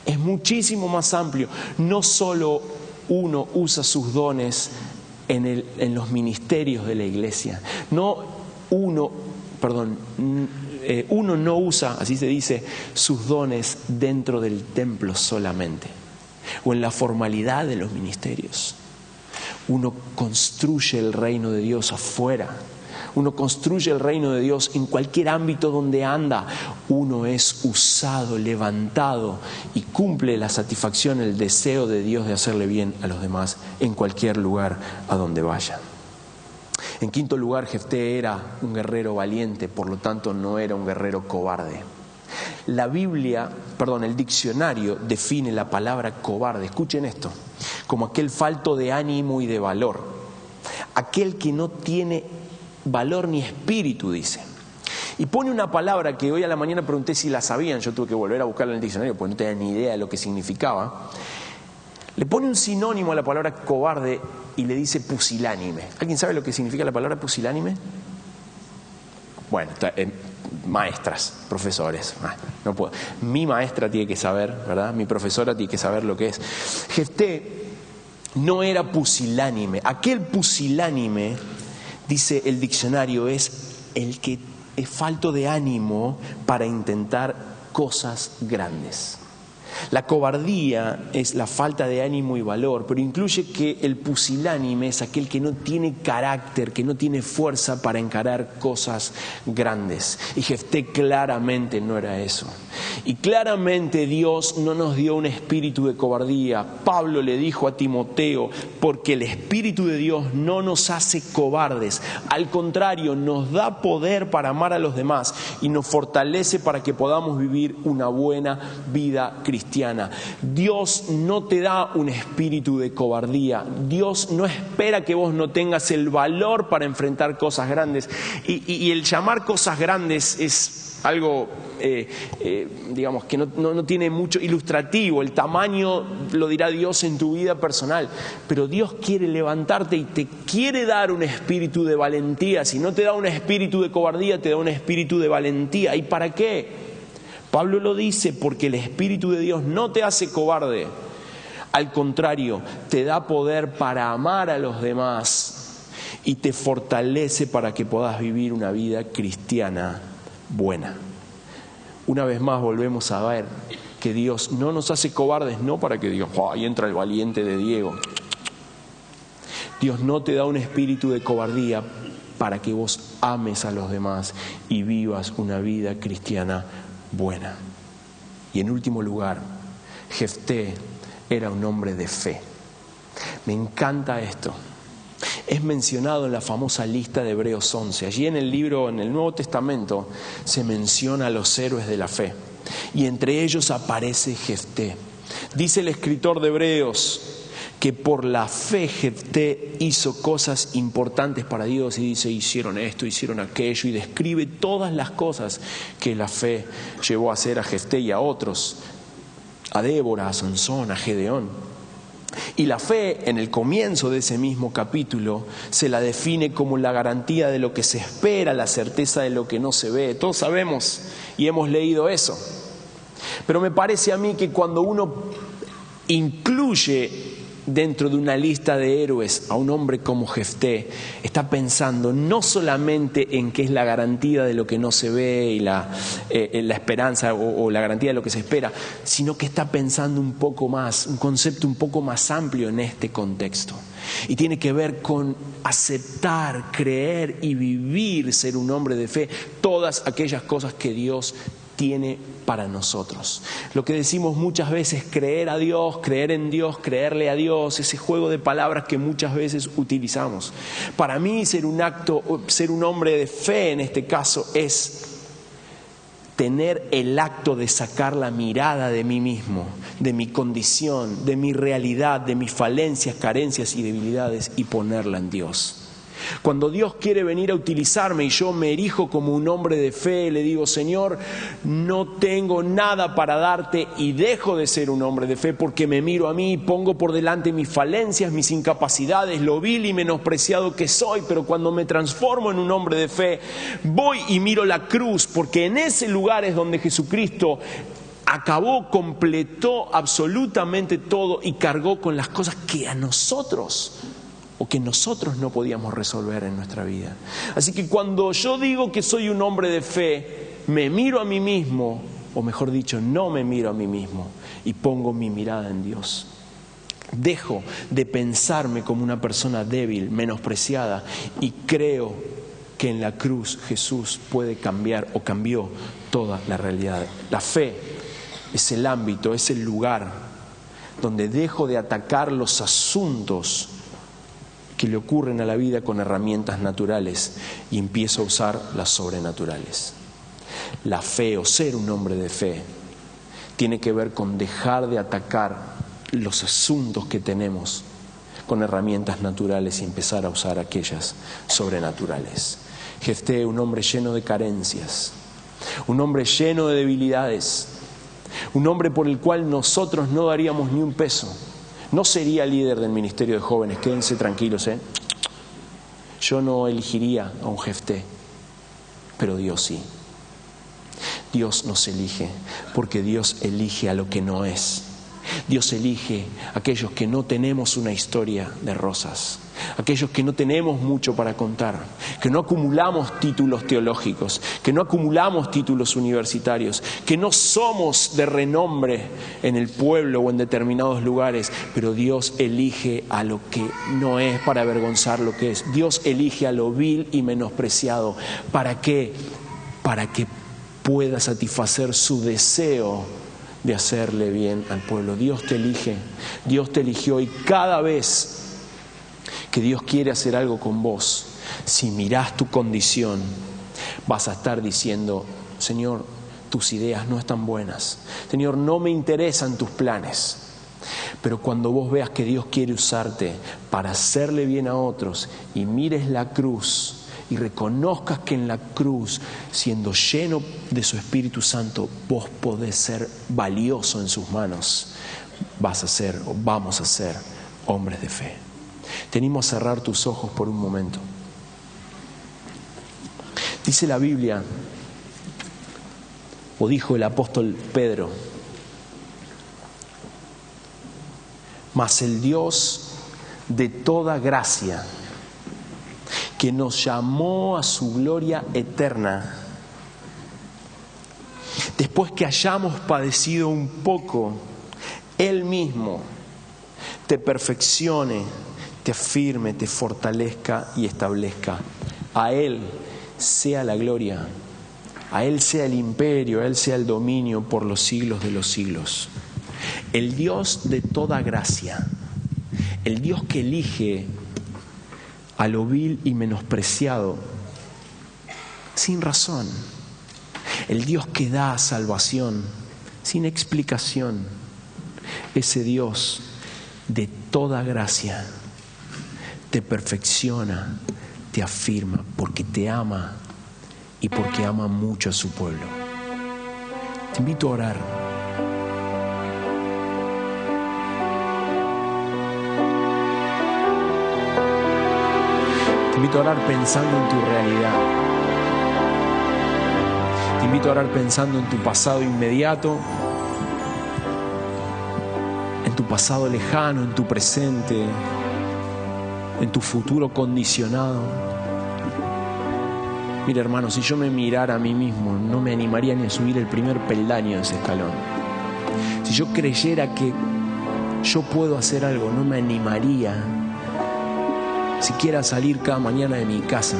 Es muchísimo más amplio. No solo uno usa sus dones en los ministerios de la iglesia. Uno no usa, así se dice, sus dones dentro del templo solamente o en la formalidad de los ministerios. Uno construye el reino de Dios afuera. Uno construye el reino de Dios en cualquier ámbito donde anda. Uno es usado, levantado y cumple la satisfacción, el deseo de Dios de hacerle bien a los demás en cualquier lugar a donde vaya. En quinto lugar, Jefté era un guerrero valiente, por lo tanto no era un guerrero cobarde. El diccionario define la palabra cobarde, escuchen esto, como aquel falto de ánimo y de valor, aquel que no tiene valor ni espíritu, dice. Y pone una palabra que hoy a la mañana pregunté si la sabían, yo tuve que volver a buscarla en el diccionario porque no tenía ni idea de lo que significaba. Le pone un sinónimo a la palabra cobarde y le dice pusilánime. ¿Alguien sabe lo que significa la palabra pusilánime? Bueno, maestras, profesores, no puedo. Mi maestra tiene que saber, ¿verdad? Mi profesora tiene que saber lo que es. Jefté no era pusilánime. Aquel pusilánime, dice el diccionario, es el que es falto de ánimo para intentar cosas grandes. La cobardía es la falta de ánimo y valor, pero incluye que el pusilánime es aquel que no tiene carácter, que no tiene fuerza para encarar cosas grandes. Y Jefté claramente no era eso. Y claramente Dios no nos dio un espíritu de cobardía. Pablo le dijo a Timoteo, porque el Espíritu de Dios no nos hace cobardes. Al contrario, nos da poder para amar a los demás y nos fortalece para que podamos vivir una buena vida cristiana. Dios no te da un espíritu de cobardía. Dios no espera que vos no tengas el valor para enfrentar cosas grandes. Y el llamar cosas grandes es algo, digamos, que no tiene mucho ilustrativo. El tamaño lo dirá Dios en tu vida personal. Pero Dios quiere levantarte y te quiere dar un espíritu de valentía. Si no te da un espíritu de cobardía, te da un espíritu de valentía. ¿Y para qué? Pablo lo dice porque el Espíritu de Dios no te hace cobarde. Al contrario, te da poder para amar a los demás y te fortalece para que puedas vivir una vida cristiana buena. Una vez más volvemos a ver que Dios no nos hace cobardes, no para que digas, ahí entra el valiente de Diego. Dios no te da un espíritu de cobardía para que vos ames a los demás y vivas una vida cristiana buena. Y en último lugar, Jefté era un hombre de fe. Me encanta esto. Es mencionado en la famosa lista de Hebreos 11. Allí en el libro, en el Nuevo Testamento, se menciona a los héroes de la fe. Y entre ellos aparece Jefté. Dice el escritor de Hebreos que por la fe Jefté hizo cosas importantes para Dios y dice, hicieron esto, hicieron aquello, y describe todas las cosas que la fe llevó a hacer a Jefté y a otros, a Débora, a Sansón, a Gedeón. Y la fe, en el comienzo de ese mismo capítulo, se la define como la garantía de lo que se espera, la certeza de lo que no se ve. Todos sabemos y hemos leído eso. Pero me parece a mí que cuando uno incluye dentro de una lista de héroes a un hombre como Jefté, está pensando no solamente en qué es la garantía de lo que no se ve y la esperanza o la garantía de lo que se espera, sino que está pensando un poco más, un concepto un poco más amplio en este contexto. Y tiene que ver con aceptar, creer y vivir, ser un hombre de fe, todas aquellas cosas que Dios tiene para nosotros. Lo que decimos muchas veces, creer a Dios, creer en Dios, creerle a Dios, ese juego de palabras que muchas veces utilizamos. Para mí ser un hombre de fe en este caso es tener el acto de sacar la mirada de mí mismo, de mi condición, de mi realidad, de mis falencias, carencias y debilidades y ponerla en Dios. Cuando Dios quiere venir a utilizarme y yo me erijo como un hombre de fe, le digo, Señor, no tengo nada para darte, y dejo de ser un hombre de fe porque me miro a mí, pongo por delante mis falencias, mis incapacidades, lo vil y menospreciado que soy. Pero cuando me transformo en un hombre de fe, voy y miro la cruz, porque en ese lugar es donde Jesucristo acabó, completó absolutamente todo y cargó con las cosas que a nosotros no podíamos resolver en nuestra vida. Así que cuando yo digo que soy un hombre de fe, me miro a mí mismo, o mejor dicho, no me miro a mí mismo, y pongo mi mirada en Dios. Dejo de pensarme como una persona débil, menospreciada, y creo que en la cruz Jesús puede cambiar o cambió toda la realidad. La fe es el ámbito, es el lugar donde dejo de atacar los asuntos que le ocurren a la vida con herramientas naturales y empiezo a usar las sobrenaturales. La fe, o ser un hombre de fe, tiene que ver con dejar de atacar los asuntos que tenemos con herramientas naturales y empezar a usar aquellas sobrenaturales. Jefté, un hombre lleno de carencias, un hombre lleno de debilidades, un hombre por el cual nosotros no daríamos ni un peso. No sería líder del ministerio de jóvenes, quédense tranquilos, Yo no elegiría a un Jefté, pero Dios sí. Dios nos elige, porque Dios elige a lo que no es. Dios elige a aquellos que no tenemos una historia de rosas, aquellos que no tenemos mucho para contar, que no acumulamos títulos teológicos, que no acumulamos títulos universitarios, que no somos de renombre en el pueblo o en determinados lugares, pero Dios elige a lo que no es para avergonzar lo que es. Dios elige a lo vil y menospreciado. ¿Para qué? Para que pueda satisfacer su deseo de hacerle bien al pueblo. Dios te elige, Dios te eligió, y cada vez que Dios quiere hacer algo con vos, si mirás tu condición, vas a estar diciendo: Señor, tus ideas no están buenas. Señor, no me interesan tus planes. Pero cuando vos veas que Dios quiere usarte para hacerle bien a otros, y mires la cruz y reconozcas que en la cruz, siendo lleno de su Espíritu Santo, vos podés ser valioso en sus manos, vas a ser, o vamos a ser, hombres de fe. Te animo a cerrar tus ojos por un momento. Dice la Biblia, o dijo el apóstol Pedro: mas el Dios de toda gracia, que nos llamó a su gloria eterna, después que hayamos padecido un poco, Él mismo te perfeccione, te afirme, te fortalezca y establezca. A Él sea la gloria, a Él sea el imperio, a Él sea el dominio por los siglos de los siglos. El Dios de toda gracia, el Dios que elige a lo vil y menospreciado sin razón, el Dios que da salvación sin explicación, ese Dios de toda gracia te perfecciona, te afirma, porque te ama y porque ama mucho a su pueblo. Te invito a orar. Te invito a orar pensando en tu realidad. Te invito a orar pensando en tu pasado inmediato, en tu pasado lejano, en tu presente, en tu futuro condicionado. Mira, hermano, si yo me mirara a mí mismo, no me animaría ni a subir el primer peldaño de ese escalón. Si yo creyera que yo puedo hacer algo, no me animaría siquiera a salir cada mañana de mi casa.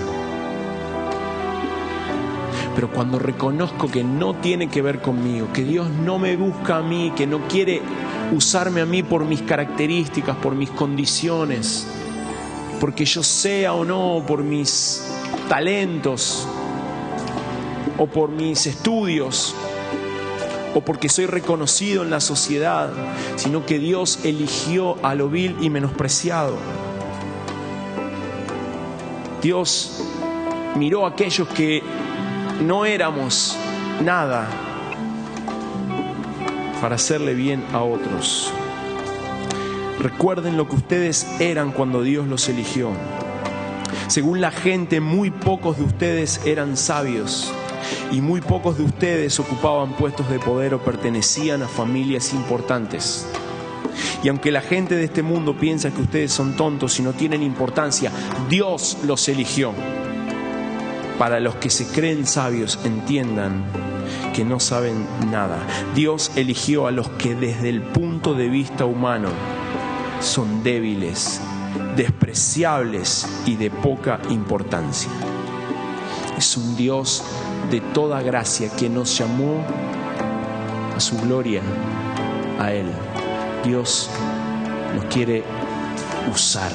Pero cuando reconozco que no tiene que ver conmigo, que Dios no me busca a mí, que no quiere usarme a mí por mis características, por mis condiciones, porque yo sea o no, por mis talentos, o por mis estudios, o porque soy reconocido en la sociedad, sino que Dios eligió a lo vil y menospreciado. Dios miró a aquellos que no éramos nada para hacerle bien a otros. Recuerden lo que ustedes eran cuando Dios los eligió. Según la gente, muy pocos de ustedes eran sabios y muy pocos de ustedes ocupaban puestos de poder o pertenecían a familias importantes. Y aunque la gente de este mundo piensa que ustedes son tontos y no tienen importancia, Dios los eligió. Para los que se creen sabios, entiendan que no saben nada. Dios eligió a los que desde el punto de vista humano son débiles, despreciables y de poca importancia. Es un Dios de toda gracia que nos llamó a su gloria, a Él. Dios nos quiere usar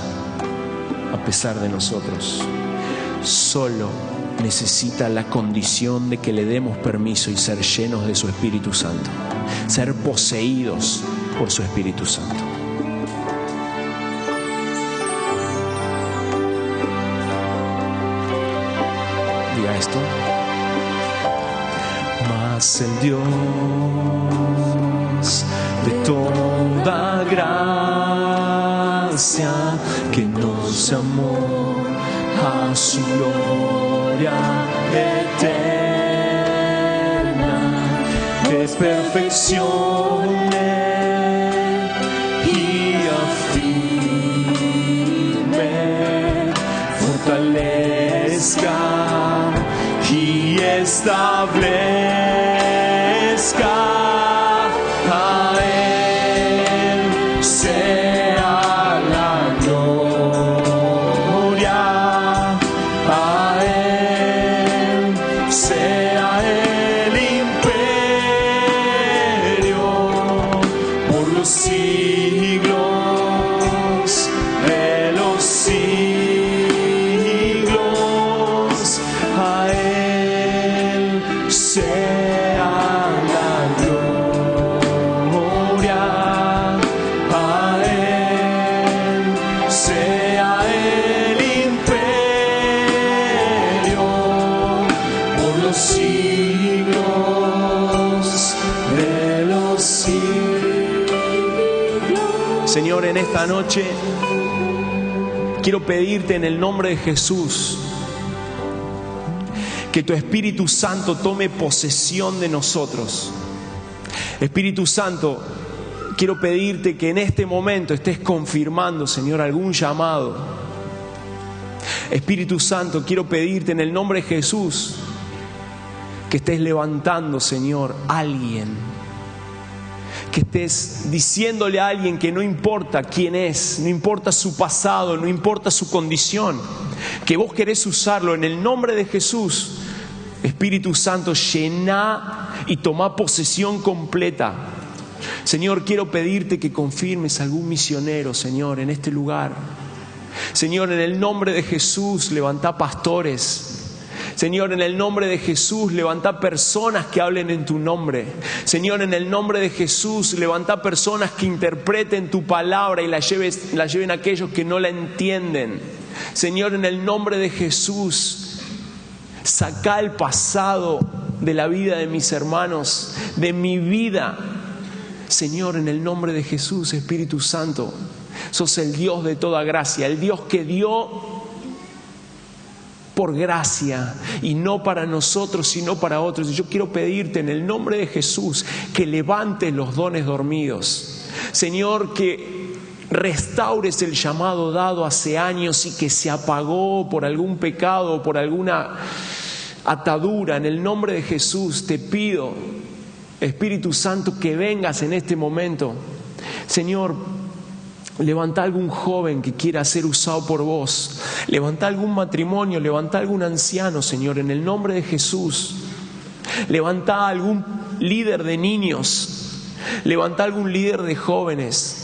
a pesar de nosotros. Solo necesita la condición de que le demos permiso y ser llenos de su Espíritu Santo, ser poseídos por su Espíritu Santo. Diga esto. Mas el Dios de toda gracia, que nos llamó a su gloria eterna, que perfeccione, establezca. A Él sea la gloria, a Él sea el imperio por los siglos de los siglos. A Él sea la gloria, a Él sea el imperio por los siglos de los siglos. Señor, en esta noche quiero pedirte en el nombre de Jesús que tu Espíritu Santo tome posesión de nosotros. Espíritu Santo, quiero pedirte que en este momento estés confirmando, Señor, algún llamado. Espíritu Santo, quiero pedirte en el nombre de Jesús que estés levantando, Señor, a alguien. Que estés diciéndole a alguien que no importa quién es, no importa su pasado, no importa su condición, que vos querés usarlo en el nombre de Jesús. Espíritu Santo, llená y toma posesión completa. Señor, quiero pedirte que confirmes a algún misionero, Señor, en este lugar. Señor, en el nombre de Jesús, levantá pastores. Señor, en el nombre de Jesús, levantá personas que hablen en tu nombre. Señor, en el nombre de Jesús, levantá personas que interpreten tu palabra y la lleven a aquellos que no la entienden. Señor, en el nombre de Jesús, sacá el pasado de la vida de mis hermanos, de mi vida. Señor, en el nombre de Jesús, Espíritu Santo, sos el Dios de toda gracia, el Dios que dio por gracia y no para nosotros sino para otros. Y yo quiero pedirte en el nombre de Jesús que levantes los dones dormidos. Señor, que restaures el llamado dado hace años y que se apagó por algún pecado o por alguna atadura. En el nombre de Jesús te pido, Espíritu Santo, que vengas en este momento. Señor, levanta algún joven que quiera ser usado por vos. Levanta algún matrimonio, levanta algún anciano, Señor, en el nombre de Jesús. Levanta algún líder de niños. Levanta algún líder de jóvenes.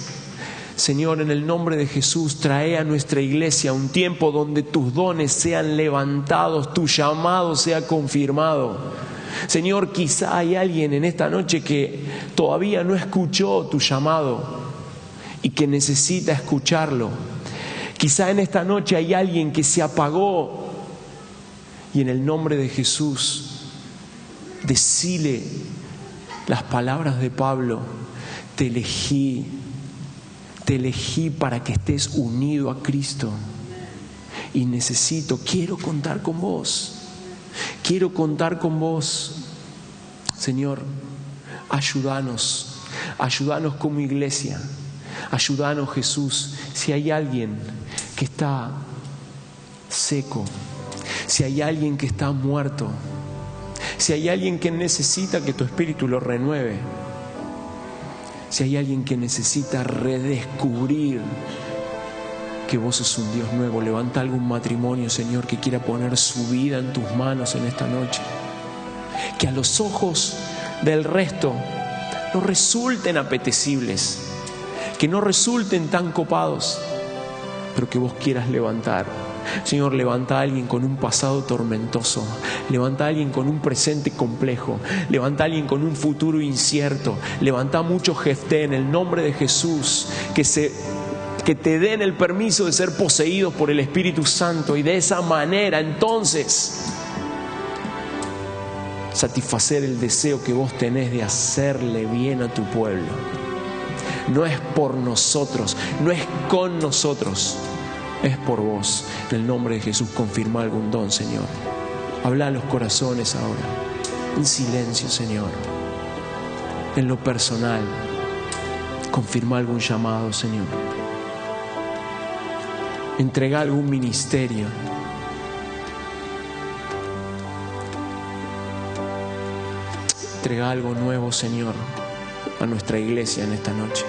Señor, en el nombre de Jesús, trae a nuestra iglesia un tiempo donde tus dones sean levantados, tu llamado sea confirmado. Señor, quizá hay alguien en esta noche que todavía no escuchó tu llamado y que necesita escucharlo. Quizá en esta noche hay alguien que se apagó y en el nombre de Jesús, decile las palabras de Pablo: te elegí para que estés unido a Cristo y quiero contar con vos. Quiero contar con vos. Señor, ayúdanos como iglesia. Ayúdanos, Jesús. Si hay alguien que está seco, si hay alguien que está muerto, si hay alguien que necesita que tu Espíritu lo renueve, si hay alguien que necesita redescubrir que vos sos un Dios nuevo, levanta algún matrimonio, Señor, que quiera poner su vida en tus manos en esta noche. Que a los ojos del resto no resulten apetecibles, que no resulten tan copados, pero que vos quieras levantar. Señor, levanta a alguien con un pasado tormentoso, levanta a alguien con un presente complejo, levanta a alguien con un futuro incierto, levanta a muchos Jefté en el nombre de Jesús, que te den el permiso de ser poseídos por el Espíritu Santo y de esa manera entonces satisfacer el deseo que vos tenés de hacerle bien a tu pueblo. No es por nosotros, no es con nosotros, es por vos. En el nombre de Jesús, confirma algún don, Señor. Habla a los corazones ahora, en silencio, Señor. En lo personal, confirma algún llamado, Señor. Entrega algún ministerio. Entrega algo nuevo, Señor, a nuestra iglesia en esta noche.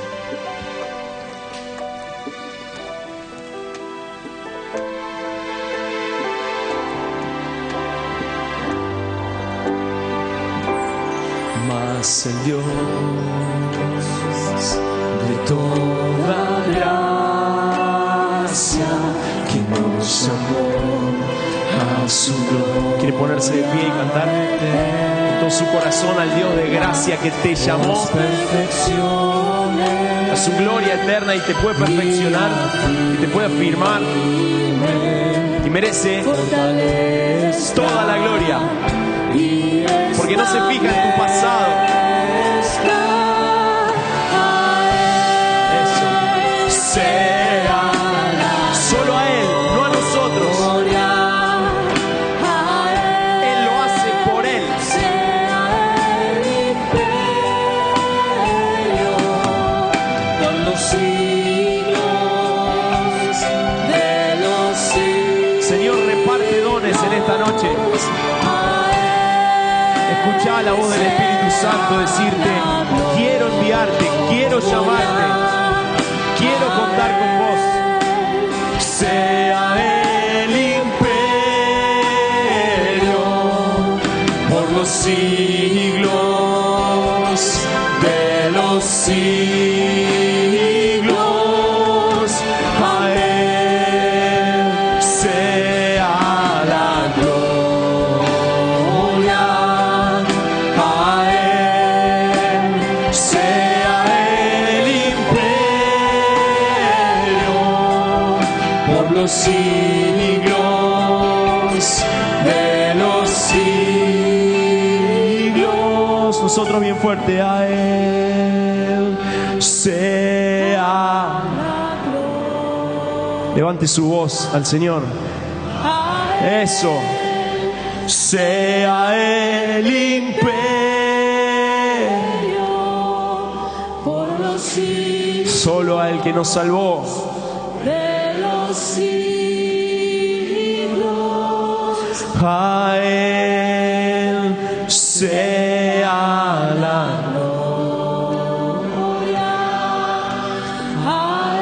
Mas el Dios de toda gracia, que nos llamó a su gloria. ¿Quiere ponerse de pie y cantar con todo su corazón al Dios de gracia que te llamó a su gloria eterna y te puede perfeccionar y te puede afirmar y merece toda la gloria? Porque no se fija en tu pasado. Eso. Sea solo a Él, no a nosotros. Él lo hace por Él. Por los siglos de los siglos. Señor, reparte dones en esta noche. Escucha la voz del Espíritu Santo decirte: quiero enviarte, quiero llamarte, quiero contar con vos. Sea el imperio por los siglos de los siglos. A Él sea la gloria. Los siglos de los siglos. Nosotros bien fuerte: a Él sea. Levante su voz al Señor. Eso. Sea el imperio por los siglos. Solo a Él que nos salvó. A Él sea la gloria, a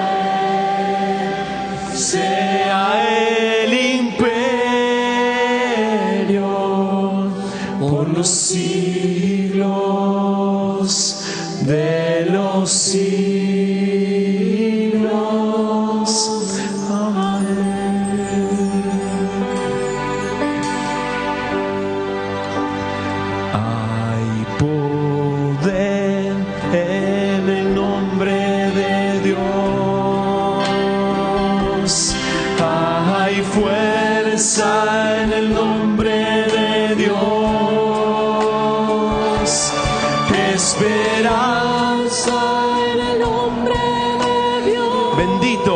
Él sea el imperio por los siglos de los siglos. En el nombre de Dios, esperanza en el nombre de Dios. Bendito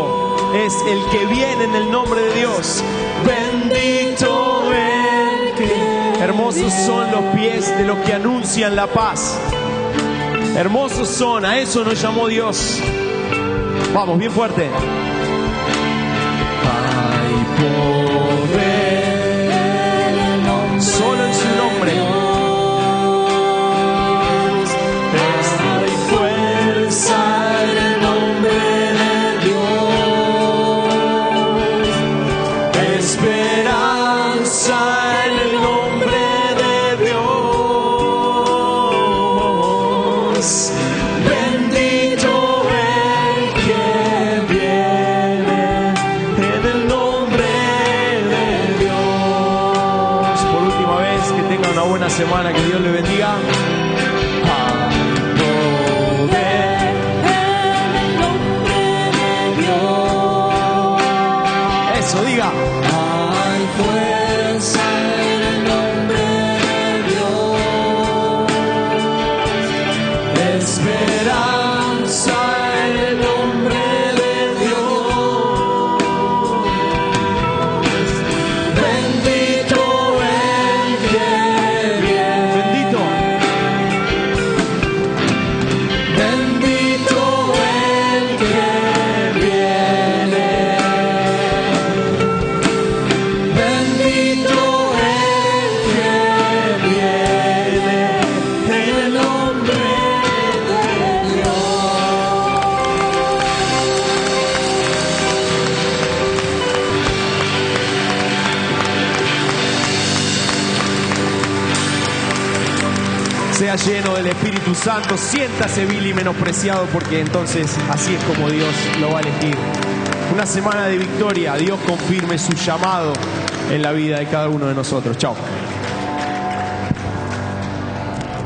es el que viene en el nombre de Dios. Bendito el que. Hermosos son los pies de los que anuncian la paz. Hermosos son, a eso nos llamó Dios. Vamos, bien fuerte. Hay poder solo en su nombre. Hay fuerza en el nombre de Dios. Esperanza en el nombre de Dios. Bendito el que viene en el nombre de Dios. Por última vez, que tenga una buena semana, que Dios le bendiga. Poder en el nombre de Dios. Eso, diga. Hay fuerza en el nombre de Dios. Esperanza en el nombre de Dios. Bendito el que viene. Bendito. Bendito el que viene. Bendito sea lleno del Espíritu Santo. Siéntase vil y menospreciado, porque entonces así es como Dios lo va a elegir. Una semana de victoria. Dios confirme su llamado en la vida de cada uno de nosotros. Chao.